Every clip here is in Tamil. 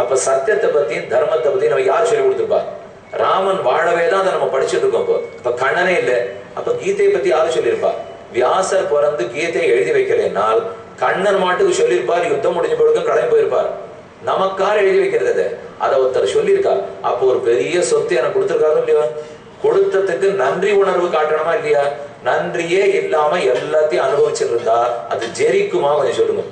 அப்ப சத்தியத்தை பத்தியும் தர்மத்தை பத்தியும் நம்ம யார் சொல்லி கொடுத்துருப்பா? ராமன் வாழவே தான் அதை நம்ம படிச்சுட்டு இருக்கோம். இப்ப கண்ணனே இல்லை, அப்ப கீதையை பத்தி யாரும் சொல்லியிருப்பா? வியாசர் பிறந்து கீதையை எழுதி வைக்கலைன்னால் கண்ணன் மாட்டுக்கு சொல்லியிருப்பார், யுத்தம் முடிஞ்ச பிறகு கடமை போயிருப்பார். நமக்கார் எழுதி வைக்கிறது அதை ஒருத்தர் சொல்லியிருக்கார். அப்போ ஒரு பெரிய சொத்து எனக்கு கொடுத்துருக்காரு இல்லையா? கொடுத்ததுக்கு நன்றி உணர்வு காட்டணுமா இல்லையா? நன்றியே இல்லாம எல்லாத்தையும் அனுபவிச்சுட்டு இருந்தா அது ஜெரிக்குமா? கொஞ்சம் சொல்லுங்க.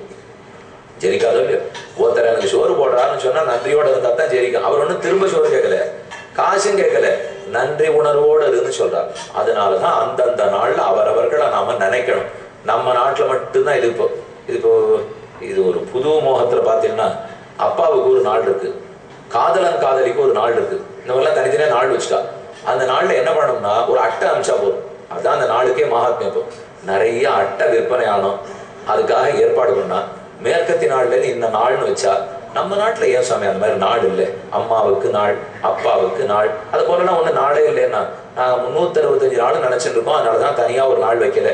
ஜெரிக்காதோ இல்லையோ? ஒருத்தர் எனக்கு சோறு போடுறாருன்னு சொன்னா நன்றியோட இருந்தா தான் ஜெரிக்கும். அவர் ஒன்னும் திரும்ப சோறு கேட்கல, காசும் கேட்கல, நன்றி உணர்வோடு இருக்குன்னு சொல்றார். அதனாலதான் அந்தந்த நாள்ல அவரவர்களை நாம நினைக்கணும். நம்ம நாட்டுல மட்டும்தான் இது இது ஒரு புது மோகத்துல பாத்தீங்கன்னா அப்பாவுக்கு ஒரு நாள் இருக்கு, காதலன் காதலிக்கு ஒரு நாள் இருக்கு. இந்த மாதிரிலாம் தனித்தனியா நாள் வச்சுட்டா அந்த நாள்ல என்ன பண்ணணும்னா ஒரு அட்டை அமிச்சா போதும். அதுதான் அந்த நாளுக்கே மகாத்மியம். நிறைய அட்டை விற்பனை ஆனோம், அதுக்காக ஏற்பாடு பண்ணா மேற்கத்தி நாள்ல இந்த நாள்னு வச்சா நம்ம நாட்டுல ஏன் சாமி அந்த மாதிரி நாள் இல்லை? அம்மாவுக்கு நாள், அப்பாவுக்கு நாள், அது போலலாம் ஒண்ணு நாளே இல்லைன்னா நாங்க 365 நாள் நினைச்சிட்டு இருக்கோம். அதனாலதான் தனியா ஒரு நாள் வைக்கல.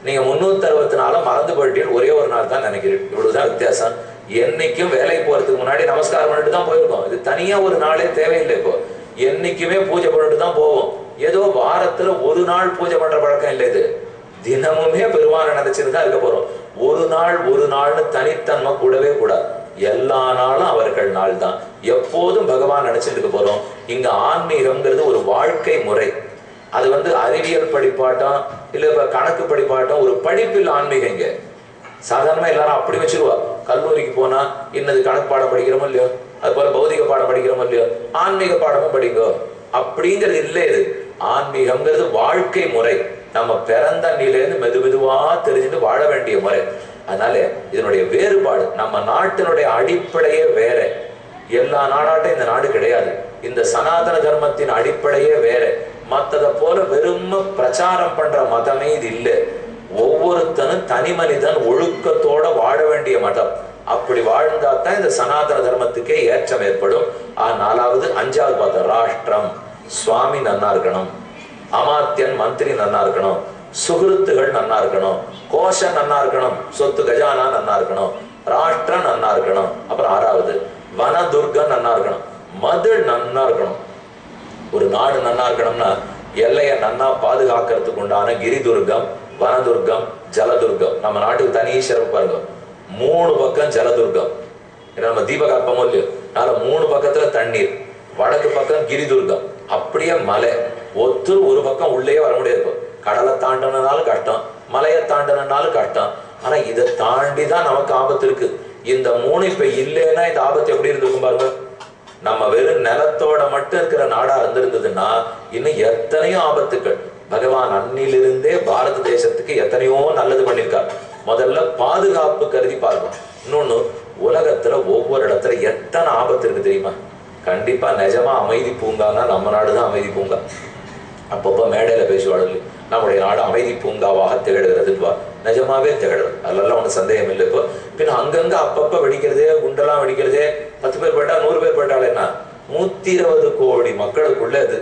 நீங்க 364 மறந்து போயிட்டீங்க, ஒரே ஒரு நாள் தான் நினைக்கிறீங்க. இவ்வளவுதான் வித்தியாசம். என்னைக்கும் வேலைக்கு போறதுக்கு முன்னாடி நமஸ்காரம் பண்ணிட்டு தான் போயிருக்கோம். இது தனியா ஒரு நாளே தேவையில்லை. இப்போ என்னைக்குமே பூஜை பண்ணிட்டு தான் போவோம். ஏதோ வாரத்துல ஒரு நாள் பூஜை பண்ற பழக்கம் இல்லை. இது தினமுமே பெருமான நினைச்சிட்டு தான் இருக்க போறோம். ஒரு நாள்னு தனித்தன்மை கூடவே கூடாது. எல்லா நாளும் அவர்கள் நாள் தான். எப்போதும் பகவான் நினைச்சிட்டு இருக்க போறோம். இங்க ஆன்மீகம்ங்கிறது ஒரு வாழ்க்கை முறை. அது அறிவியல் படிப்பாட்டம் இல்ல இப்ப கணக்கு படிப்பாட்டம் ஒரு படிப்பில் ஆன்மீகம். இங்க சாதாரணமா எல்லாரும் அப்படி வச்சிருவா. கல்லூரிக்கு போனா இன்னது கணக்கு பாடம் படிக்கிறோமோ இல்லையோ, அது போல பௌதிக பாடம் படிக்கிறோமோ இல்லையோ, ஆன்மீக பாடமும் படிங்கோ அப்படிங்கிறது இல்லை. இது ஆன்மீகம்ங்கிறது வாழ்க்கை முறை. நம்ம பிறந்த நிலையிலிருந்து மெதுவா தெரிஞ்சுட்டு வாழ வேண்டிய முறை. அதனால இதனுடைய வேறுபாடு, நம்ம நாட்டினுடைய அடிப்படையே வேற. எல்லா நாடாட்டும் இந்த நாடு கிடையாது. இந்த சனாதன தர்மத்தின் அடிப்படையே வேற. மற்றதை போல வெறும் பிரச்சாரம் பண்ற மதமே இது இல்லை. ஒவ்வொருத்தனும் தனி மனிதன் ஒழுக்கத்தோட வாழ வேண்டிய மதம். அப்படி வாழ்ந்தாத்தான் இந்த சனாதன தர்மத்துக்கே ஏற்றம் ஏற்படும். 4வது 5வது பார்த்தோம், ராஷ்டிரம், சுவாமி நன்னா இருக்கணும், அமாத்தியன் மந்திரி நன்னா இருக்கணும், சுகிருத்துகள் நன்னா இருக்கணும், கோஷம் நன்னா இருக்கணும், சொத்து கஜானா நன்னா இருக்கணும், ராஷ்டிரம் நன்னா இருக்கணும். அப்புறம் 6வது வனதுர்கம் நன்னா இருக்கணும், மதில் நன்னா இருக்கணும். ஒரு நாடு நன்னா இருக்கணும்னா எல்லைய நன்னா பாதுகாக்கிறதுக்கு உண்டான கிரிதுர்கம், வனதுர்கம், ஜலதுர்கம். நம்ம நாட்டுக்கு தனி சிறப்பு பாருங்க. 3 பக்கம் ஜலதுர்கம். நம்ம தீபகற்பமோ இல்லையோ, 3 பக்கத்துல தண்ணீர், வடக்கு பக்கம் கிரிதுர்கம், அப்படியே மலை. ஒரு பக்கம் உள்ளே வர முடியாது. கடலை தாண்டனாலும் கஷ்டம், மலையை தாண்டனாலும் கஷ்டம். ஆனா இதை தாண்டிதான் நமக்கு ஆபத்து இருக்கு. இந்த 3 இப்ப இல்லைன்னா இந்த ஆபத்து எப்படி இருந்திருக்கும் பாருங்க. நம்ம வெறும் நிலத்தோட மட்டும் இருக்கிற நாடா இருந்திருந்ததுன்னா இன்னும் எத்தனையோ ஆபத்துக்கள். பகவான் அன்னிலிருந்தே பாரத தேசத்துக்கு எத்தனையோ நல்லது பண்ணியிருக்காரு. முதல்ல பாதுகாப்பு கருதி பார்க்கணும். இன்னொன்னு, உலகத்துல ஒவ்வொரு இடத்துல எத்தனை ஆபத்து இருக்கு தெரியுமா? கண்டிப்பா நிஜமா அமைதி பூங்கான்னா நம்ம நாடுதான் அமைதி பூங்கா. அப்பப்போ மேடையில பேசுவாள், நம்முடைய நாடு அமைதி பூங்காவாக திகழ்கிறது. நிஜமாவே திகழ்றது, அதெல்லாம் ஒன்றும் சந்தேகம் இல்லை. இப்போ பின்ன அங்கங்க அப்பப்ப வெடிக்கிறதே, குண்டெல்லாம் வெடிக்கிறதே, 10 பேர் போயிட்டா 100 பேர் போயிட்டாள் என்ன? 120 கோடி மக்களுக்குள்ள அது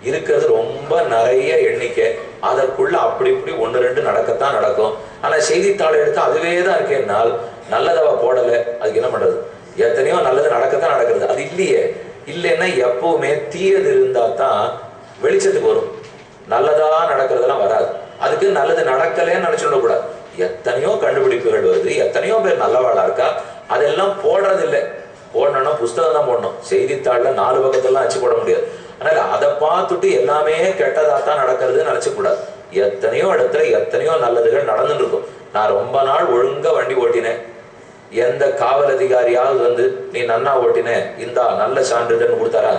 இருக்கிறது ரொம்ப நிறைய எண்ணிக்கை. அதற்குள்ள அப்படி இப்படி 1-2 நடக்கத்தான் நடக்கும். ஆனா செய்தித்தாளை எடுத்து அதுவே தான் இருக்கேன்னால் நல்லதவ போடல, அதுக்கு என்ன பண்றது? எத்தனையோ நல்லது நடக்கத்தான் நடக்கிறது. அது இல்லையே. இல்லைன்னா எப்பவுமே தீயது இருந்தா தான் வெளிச்சத்துக்கு வரும். நல்லதா நடக்கிறதெல்லாம் வராது. அதுக்கு நல்லது நடக்கலன்னு நினைச்சுட கூடாது. எத்தனையோ கண்டுபிடிப்புகள் வருது, எத்தனையோ பேர் நல்லவாளா இருக்கா, அதெல்லாம் போடுறது இல்லை. போடணும்னா புஸ்தகம் தான் போடணும். செய்தித்தாள்ல 4 பக்கத்தெல்லாம் வச்சு போட முடியாது. அதனால அதை பார்த்துட்டு எல்லாமே கெட்டதாத்தான் நடக்கிறதுன்னு நினைச்ச கூடாது. எத்தனையோ இடத்துல எத்தனையோ நல்லதுகள் நடந்துட்டு இருக்கும். நான் ரொம்ப நாள் ஒழுங்கா வண்டி ஓட்டினேன். எந்த காவல் அதிகாரியாவது நீ நன்னா ஓட்டின, இந்த நல்ல சான்றிதழ்னு கொடுத்தாரா?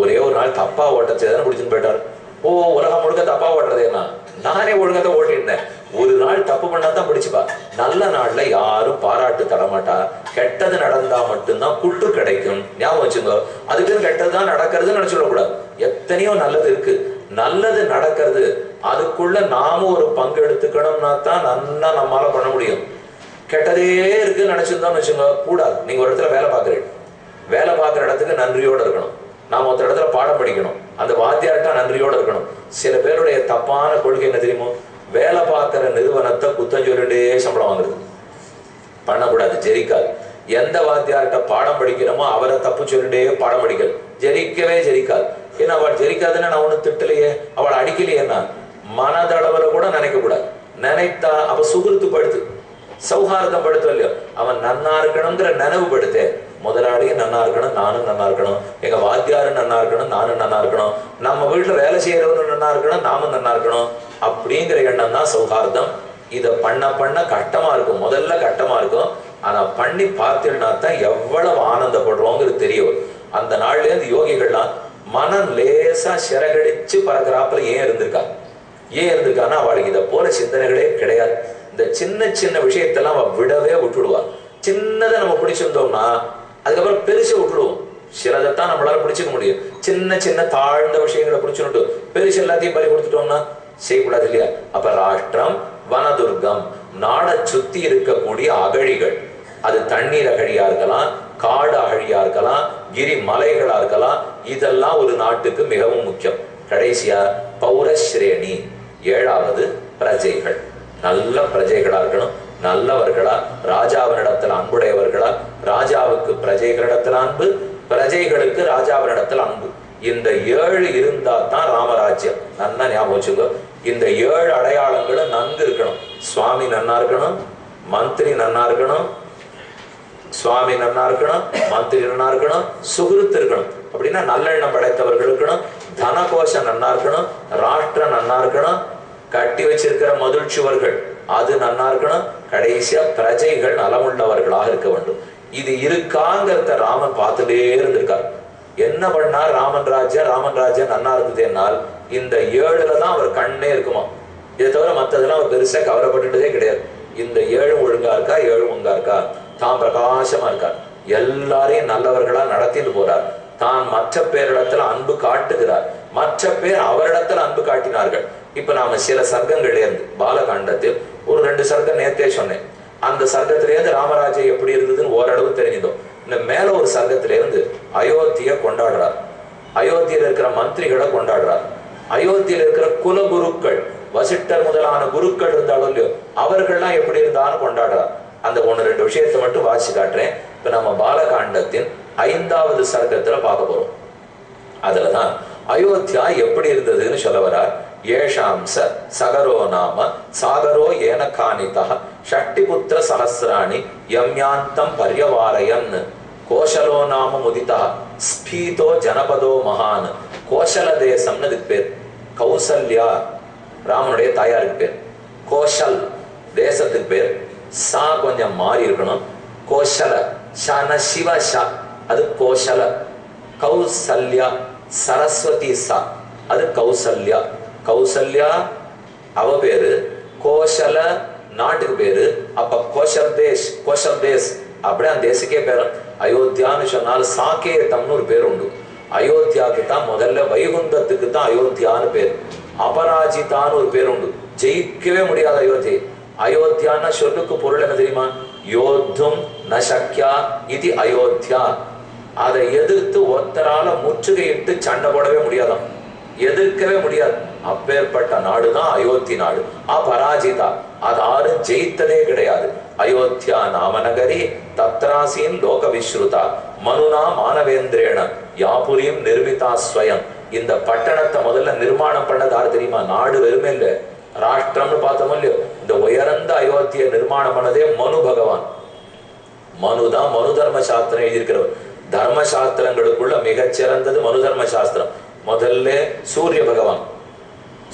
ஒரே ஒரு நாள் தப்பா ஓட்டச்சேதானே பிடிச்சுன்னு போயிட்டாரு. ஓ, உலகம் முழுக்க தப்பா ஓட்டுறதேனா? நானே ஒழுங்காதான் ஓட்டிருந்தேன். ஒரு நாள் தப்பு பண்ணாதான் பிடிச்சுப்பா. நல்ல நாள்ல யாரும் பாராட்டு தரமாட்டா. கெட்டது நடந்தா மட்டும்தான் குட்டு கிடைக்கும். ஞாபகம் வச்சுங்க. அதுக்குன்னு கெட்டதுதான் நடக்கிறதுன்னு நினைச்சுடக்கூடாது. எத்தனையோ நல்லது இருக்கு. நல்லது நடக்கிறது, அதுக்குள்ள நாமும் ஒரு பங்கு எடுத்துக்கணும்னா தான் நல்லா நம்மளால பண்ண முடியும். கெட்டதே இருக்குன்னு நினைச்சிருந்தோம்னு வச்சுங்க, கூடாது. நீங்க ஒரு இடத்துல வேலை பார்க்குறீங்க, வேலை பார்க்குற இடத்துக்கு நன்றியோட இருக்கணும். நாம ஒருத்தர் இடத்துல பாடம் படிக்கணும், அந்த வாத்தியார்கிட்ட நன்றியோட இருக்கணும். சில பேருடைய தப்பான கொள்கை என்ன தெரியுமோ? வேலை பார்க்கிற நிறுவனத்தை குத்தம் சொல்லிட்டே சம்பளம் வாங்குறது. பண்ணக்கூடாது, ஜெரிக்காது. எந்த வாத்தியார்கிட்ட பாடம் படிக்கிறோமோ அவரை தப்பு சொல்லிட்டே பாடம் படிக்கிறது ஜெரிக்கவே ஜெரிக்காது. ஏன்னா அவள் ஜெரிக்காதுன்னா நான் ஒண்ணு திட்டலையே, அவளை அடிக்கலையேன்னா மனதளவுல கூட நினைக்க கூடாது. நினைத்தா அவ சுகிருத்து படுத்து சௌஹார்தம் படுத்து இல்லையோ, அவன் நன்னா இருக்கணுங்கிற நினைவு படுத்தே. முதலாளியும் நன்னா இருக்கணும், நானும் நன்னா இருக்கணும், எங்க வாத்தியாரும் நன்னா இருக்கணும், நானும் நன்னா இருக்கணும், நம்ம வீட்டுல வேலை செய்யறவனும் நன்னா இருக்கணும், நாமும் நன்னா இருக்கணும் அப்படிங்கிற எண்ணம் தான் சௌஹார்தம். இதை பண்ண பண்ண கஷ்டமா இருக்கும், முதல்ல கஷ்டமா இருக்கும். ஆனா பண்ணி பார்த்தீங்கன்னா தான் எவ்வளவு ஆனந்தப்படுறோங்கிறது தெரியும். அந்த நாள்ல இருந்து யோகிகள்லாம் மனம் லேசா சிறகடிச்சு பறக்கிறாப்புல ஏன் இருந்திருக்கான்னா அவளுக்கு இதை போல சிந்தனைகளே கிடையாது. இந்த சின்ன சின்ன விஷயத்தெல்லாம் அவ விடவே விட்டுடுவாள். சின்னதை நம்ம பிடிச்சிருந்தோம்னா அதுக்கப்புறம் பெருசை விட்டுடுவோம். சிலதைத்தான் நம்மளால பிடிச்சிக்க முடியும். சின்ன சின்ன தாழ்ந்த விஷயங்களை பிடிச்சுட்டு பெருசு எல்லாத்தையும் பறி கொடுத்துட்டோம்னா செய்யக்கூடாது இல்லையா? அப்ப ராஷ்டிரம், வனதுர்க்கம், நாடை சுத்தி இருக்கக்கூடிய அகழிகள், அது தண்ணீர் அகழியா இருக்கலாம், காடு அகழியா இருக்கலாம், கிரி மலைகளா இருக்கலாம், இதெல்லாம் ஒரு நாட்டுக்கு மிகவும் முக்கியம். கடைசியா பௌரஸ்ரேணி, ஏழாவது பிரஜைகள். நல்ல பிரஜைகளா இருக்கணும், நல்லவர்களா, ராஜாவினிடத்தில் அன்புடையவர்களா, ராஜாவுக்கு பிரஜைகளிடத்தில் அன்பு, பிரஜைகளுக்கு ராஜாவினிடத்தில் அன்பு. இந்த 7 இருந்தா தான் ராமராஜ்யம். நன்னா ஞாபகம் வச்சுக்கோ. இந்த 7 அடையாளங்களும் நன்கு இருக்கணும். சுவாமி நன்னா இருக்கணும், மந்திரி நன்னா இருக்கணும், சுவாமி நன்னா இருக்கணும், மந்திரி நன்னா இருக்கணும், சுகிருத்து இருக்கணும். அப்படின்னா நல்லெண்ணம் படைத்தவர்கள் இருக்கணும், தனகோஷம் நன்னா இருக்கணும், ராஷ்டிரம் நன்னா இருக்கணும், கட்டி வச்சிருக்கிற மகிழ்ச்சிவர்கள் அது நன்னா இருக்கணும், கடைசியா பிரஜைகள் நலமுள்ளவர்களாக இருக்க வேண்டும். இது இருக்காங்கிறத ராமன் பார்த்துட்டே இருந்திருக்கார். என்ன பண்ணார் ராமன் ராஜ்யம் நன்னா இருந்தது என்னால் இந்த 7ல தான் அவர் கண்ணே இருக்குமா. இதை தவிர மற்றதெல்லாம் அவர் பெருசா கவலைப்பட்டுட்டதே கிடையாது. இந்த 7 ஒழுங்கா இருக்கா, 7 ஒழுங்கா இருக்கா, தான் பிரகாசமா இருக்கார், எல்லாரையும் நல்லவர்களா நடத்திட்டு போறார், தான் மற்ற பேரிடத்துல அன்பு காட்டுகிறார், மற்ற பேர் அவரிடத்துல அன்பு காட்டினார்கள். இப்ப நாம சில சர்க்கங்கள்ல இருந்து பாலகாண்டத்தில் ஒரு 2 சர்க்கம் நேத்தே சொன்னேன். அந்த சர்க்கத்திலேருந்து ராமராஜ்யம் எப்படி இருந்ததுன்னு ஓரளவு தெரிஞ்சிடும். இந்த மேல ஒரு சர்க்கத்தில இருந்து அயோத்திய கொண்டாடுறார், அயோத்தியில இருக்கிற மந்திரிகளை கொண்டாடுறார், அயோத்தியில இருக்கிற குலகுருக்கள் வசிட்டர் முதலான குருக்கள் இருந்தாலும் இல்லையோ அவர்கள்லாம் எப்படி இருந்தாலும் கொண்டாடுறார். அந்த 1-2 விஷயத்தை மட்டும் வாசி காட்டுறேன். இப்ப நம்ம பாலகாண்டத்தின் 5வது சர்க்கத்துல பார்க்க போறோம். அதுலதான் அயோத்தியா எப்படி இருந்ததுன்னு சொல்ல வரார். ஏஷாம்ச சகரோ நாம சாகரோ ஏன காணிதா ஷட்டிபுத்திர சஹசிராணி யம்யாந்தம் பர்யவாரயன் கோஷலோ நாம முதிதா ஸ்பீதோ ஜனபதோ மகான். கோஷல தேசம்னு இதுக்கு பேர். கௌசல்யா ராமனுடைய தாயாருக்கு பேர். கோஷல் தேசத்துக்கு பேர். சா கொஞ்சம் மாறி இருக்கணும். கோஷல ஷான சிவ ஷா, அது கோஷல. கௌசல்யா சரஸ்வதி சா, அது கௌசல்யா. கௌசல்யா அவ பேரு, கோஷல நாட்டுக்கு பேரு. அப்ப கோஷல் தேஷ் அப்படியே அந்த தேசக்கே பேரு. அயோத்தியான்னு சொன்னால் சாக்கேதம்னு ஒரு பேர் உண்டு. அயோத்தியாவுக்கு தான் முதல்ல, வைகுந்தத்துக்கு தான் அயோத்தியான்னு பேர். அபராஜிதான்னு ஒரு பேர் உண்டு. ஜெயிக்கவே முடியாத அயோத்தி. அயோத்தியான்னா சொல்லுக்கு பொருள் என்ன தெரியுமா? யோத்தும் நசக்யா இது அயோத்தியா. அதை எதிர்த்து ஒருத்தரால முற்றுகையிட்டு சண்டை போடவே முடியாதான், எதிர்க்கவே முடியாது. அப்பேற்பட்ட நாடுதான் அயோத்தி நாடு. அபராஜிதா, அது யாரும் ஜெயித்ததே கிடையாது. அயோத்தியா நாமநகரி தத்ராசீன் லோக விஸ்ருதா மனுனா மானவேந்திரேன யாபுரியும் நிர்மிதா ஸ்வயம். இந்த பட்டணத்தை முதல்ல நிர்மாணம் பண்ணது யாரு தெரியுமா? நாடு வெறுமே இல்ல, ராஷ்டிரம்னு பார்த்தோம் இல்லையோ. இந்த உயர்ந்த அயோத்தியை நிர்மாணம் பண்ணதே மனு பகவான். மனுதான் மனு தர்ம சாஸ்திரம் எழுதியிருக்கிறவர். தர்ம சாஸ்திரங்களுக்குள்ள மிகச்சிறந்தது மனு தர்ம சாஸ்திரம். முதல்ல சூரிய பகவான்,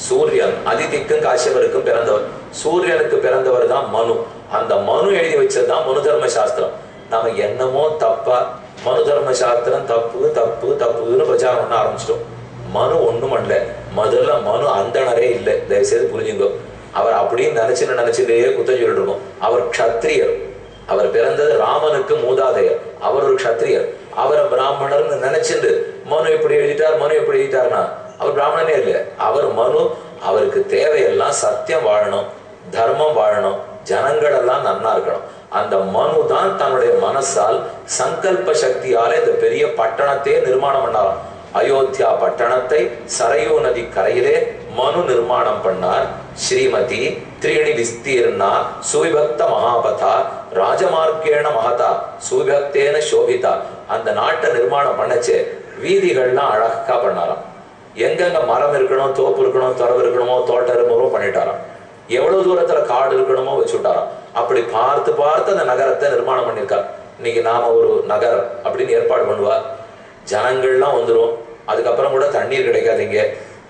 சூரியன் அதிதிக்கும் காஷ்யபருக்கும் பிறந்தவர். சூரியனுக்கு பிறந்தவர் தான் மனு. அந்த மனு எழுதி வச்சதுதான் மனு தர்ம சாஸ்திரம். நம்ம என்னமோ தப்பா மனு தர்ம சாஸ்திரம் தப்பு தப்பு தப்புன்னு பிரச்சாரம் பண்ண ஆரம்பிச்சிட்டோம். மனு ஒண்ணும் பண்ணல. முதல்ல மனு அந்தணரே இல்லை, தயவுசெய்து புரிஞ்சுங்கோ. அவர் அப்படின்னு நினைச்சுட்டே குத்தம் சொல்லிட்டு இருக்கோம். அவர் க்ஷத்ரியர். அவர் பிறந்தது ராமனுக்கு மூதாதையர். அவர் ஒரு க்ஷத்ரியர். அவரை பிராமணர்னு நினைச்சிட்டு மனு எப்படி எழுதிட்டார்னா அவர் பிராமணனே இல்லை, அவர் மனு. அவருக்கு தேவையெல்லாம் சத்தியம் வாழணும், தர்மம் வாழணும், ஜனங்கள் எல்லாம் நன்னா இருக்கணும். அந்த மனு தான் தன்னுடைய மனசால் சங்கல்ப சக்தியால இந்த பெரிய பட்டணத்தையே நிர்மாணம் பண்ணாராம். அயோத்தியா பட்டணத்தை சரையூ நதி கரையிலே மனு நிர்மாணம் பண்ணார். ஸ்ரீமதி த்ரீணி விஸ்தீர்ணா சுவிபக்த மகாபதா ராஜமார்க்கேண மகதா சுவிபக்தேன சோபிதா. அந்த நாட்டை நிர்மாணம் பண்ணச்சு வீதிகள்லாம் அழகா பண்ணாராம். எங்கெங்க மரம் இருக்கணும், தோப்பு இருக்கணும், துறவு இருக்கணுமோ, தோட்டம் இருக்கணுமோ பண்ணிட்டாராம். எவ்வளவு தூரத்துல காடு இருக்கணுமோ வச்சுட்டாராம். அப்படி பார்த்து பார்த்து அந்த நகரத்தை நிர்மாணம் பண்ணியிருக்கார். இன்னைக்கு நாம ஒரு நகரம் அப்படின்னு ஏற்பாடு பண்ணுவா, ஜனங்கள்லாம் வந்துடும். அதுக்கப்புறம் கூட தண்ணீர் கிடைக்காதுங்க,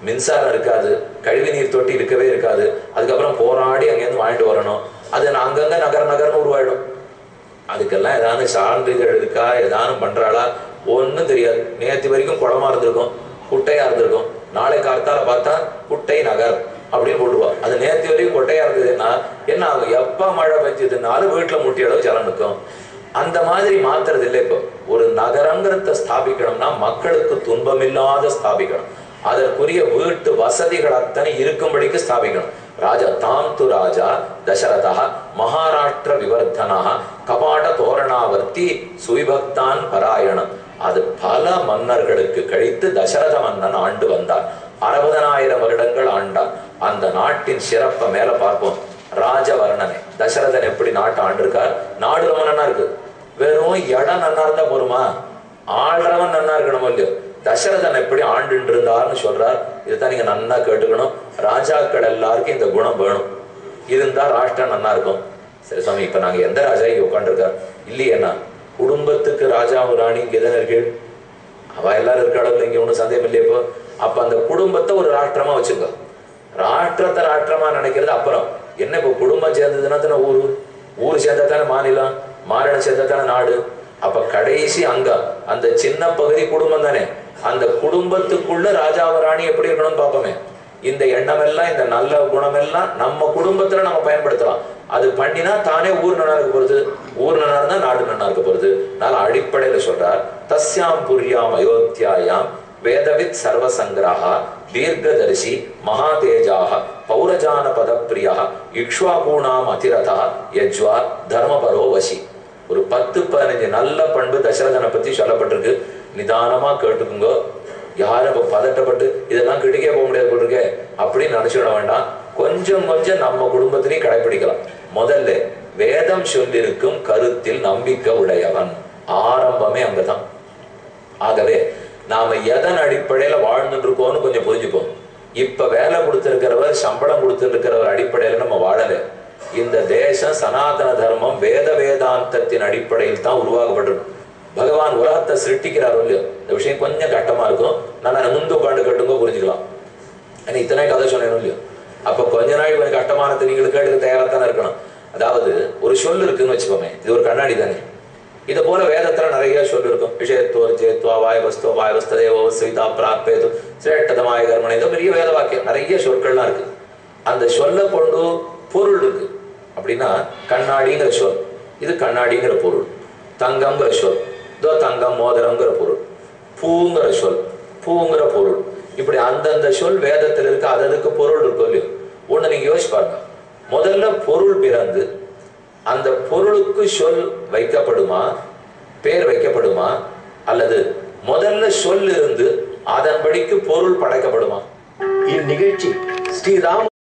மின்சாரம் இருக்காது, கழிவு நீர் தொட்டி இருக்கவே இருக்காது. அதுக்கப்புறம் போராடி அங்கேருந்து வாங்கிட்டு வரணும். அது அங்கங்க நகரம்னு உருவாயிடும். அதுக்கெல்லாம் ஏதாவது சான்றிதழ் இருக்கா, ஏதாவது பண்றாளா ஒன்றும் தெரியாது. நேற்று வரைக்கும் குளமா இருந்திருக்கும், குட்டையா இருந்திருக்கும். நாளை காலத்தால பார்த்தா குட்டை நகர் அப்படின்னு போட்டுவா. அது நேற்று வரைக்கும் கொட்டையா இருந்ததுன்னா என்ன ஆகும்? எப்ப மழை பெஞ்சதுனாலும் வீட்டுல முட்டி அளவு ஜலம் நிற்கும். அந்த மாதிரி மாத்துறது இல்லை. இப்போ ஒரு நகரங்கிறத ஸ்தாபிக்கணும்னா மக்களுக்கு துன்பமில்லாத ஸ்தாபிக்கணும். அதற்குரிய வீட்டு வசதிகள் அத்தனை இருக்கும்படிக்கு ஸ்தாபிக்கணும். ராஜா தாம் து ராஜா தசரதா மகாராஷ்டிர விவர்தனா கபாட தோரணாவர்த்தி சுவிபக்தான் பராயணம். அது பல மன்னர்களுக்கு கழித்து தசரத மன்னன் ஆண்டு வந்தார். 60,000 வருடங்கள் ஆண்டார். அந்த நாட்டின் சிறப்பை மேல பார்ப்போம். ராஜவர்ணனை தசரதன் எப்படி நாட்டை ஆண்டிருக்கார். நாடு ரொம்ப நன்னா இருக்கு. வெறும் இடம் நன்னா இருந்தா போருமா? ஆள்றவன் நன்னா இருக்கணும் இல்லையோ? தசரதன் எப்படி ஆண்டு இருந்தார்னு சொல்றார். இதுதான் நீங்க நன்னா கேட்டுக்கணும். ராஜாக்கள் எல்லாருக்கும் இந்த குணம் வேணும், இருந்தா ராஷ்டிரம் நன்னா இருக்கும். சரி சுவாமி, இப்ப நாங்க எந்த ராஜா இங்க உட்காந்துருக்கார் இல்லையேன்னா குடும்பத்துக்கு ராஜாவும் ராணி இங்க எதனா இருக்கு? அவ எல்லாரும் இருக்காளவில் இங்க ஒன்றும் சந்தேகம் இல்லையே. இப்போ அப்ப அந்த குடும்பத்தை ஒரு ராஷ்டிரமா வச்சுங்க. ராஷ்டிரத்தை ராஷ்டிரமா நினைக்கிறது அப்புறம் என்ன. இப்போ குடும்பம் சேர்ந்ததுன்னா தானே ஊரு, ஊர் சேர்ந்தா தானே மாநிலம், மாநிலம் சேர்ந்தா தானே நாடு. அப்ப கடைசி அங்க அந்த சின்ன பகுதி குடும்பம் தானே. அந்த குடும்பத்துக்குள்ள ராஜாவ ராணி எப்படி இருக்கணும்னு பார்ப்போமே. இந்த எண்ணம் எல்லாம், இந்த நல்ல குணம் எல்லாம் நம்ம குடும்பத்துல நம்ம பயன்படுத்தலாம். அது பண்ணினா தானே ஊர் நல்லா இருக்க போறது, ஊர் நல்லா இருந்தா நாடு நல்லா இருக்க போறது. அதனால அடிப்படையில சொல்றார், தஸ்யாம் புரியாம் அயோத்தியாயாம் வேதவித் சர்வசங்கிரஹா தீர்க்கதரிசி மகாதேஜாக பௌரஜான பதப்பிரியா இக்ஷ்வாகூணாம் அதிரதா யஜ்வா தர்மபரோ வசி. ஒரு 10-15 நல்ல பண்பு தசரதனை பத்தி சொல்லப்பட்டிருக்கு. நிதானமா கேட்டுக்குங்க. யாரும் இப்ப பதட்டப்பட்டு இதெல்லாம் கிட்டக்கே போக முடியாது போட்டிருக்கே அப்படின்னு நினைச்சுட வேண்டாம். கொஞ்சம் கொஞ்சம் நம்ம குடும்பத்திலையும் கடைபிடிக்கலாம். முதல்ல வேதம் சொல்லிருக்கும் கருத்தில் நம்பிக்கை உடையவன். ஆரம்பமே அங்கதான். ஆகவே நாம எதன் அடிப்படையில வாழ்ந்துட்டு இருக்கோம்னு கொஞ்சம் புரிஞ்சுப்போம். இப்ப வேலை கொடுத்திருக்கிறவர், சம்பளம் கொடுத்திருக்கிறவர் அடிப்படையில நம்ம வாழல. இந்த தேசம் சனாதன தர்மம் வேத வேதாந்தத்தின் அடிப்படையில் தான் உருவாக்கப்பட்டிருக்கு. பகவான் உலகத்தை சிருஷ்டிக்கிறார் இல்லையோ? இந்த விஷயம் கொஞ்சம் கட்டமா இருக்கும். நான் முந்து உட்காந்து கட்டுங்க புரிஞ்சுக்கலாம். ஏன்னா இத்தனை கதை சொன்னேன் இல்லையோ? அப்ப கொஞ்ச நாள் கொஞ்சம் கட்டமானது நீங்களுக்கு கேட்டுக்க தயாராத்தானே இருக்கணும். அதாவது ஒரு சொல் இருக்குன்னு வச்சுக்கோமே, இது ஒரு கண்ணாடி தானே. இதை போல வேதத்துல நிறைய சொல் இருக்கும். விஷயத்துவ ஜேத்வா வாயவஸ்தோ வாயவஸ்தேவோ சீதா பிராப்பேது சிரேஷ்டதமாய கர்மனை, ஏதோ பெரிய வேத வாக்கியம் நிறைய சொற்கள்லாம் இருக்கு. அந்த சொல்ல கொண்டு பொருள் இருக்கு. அப்படின்னா கண்ணாடிங்கிற சொல், இது கண்ணாடிங்கிற பொருள். தங்கம்ங்கிற சொல், இதோ தங்கம் மோதிரங்கிற பொருள். பூங்கிற சொல், பூங்கிற பொருள். இப்படி அந்தந்த சொல் வேதத்தில் இருக்கு. அதுக்கு பொருள் இருக்கும் இல்லையோ? ஒண்ணு நீங்க யோசிச்சு பாருங்க. முதல்ல பொருள் பிறந்து அந்த பொருளுக்கு சொல் வைக்கப்படுமா, பேர் வைக்கப்படுமா, அல்லது முதல்ல சொல் இருந்து அதன்படிக்கு பொருள் படைக்கப்படுமா? இந்நிகழ்ச்சி ஸ்ரீராம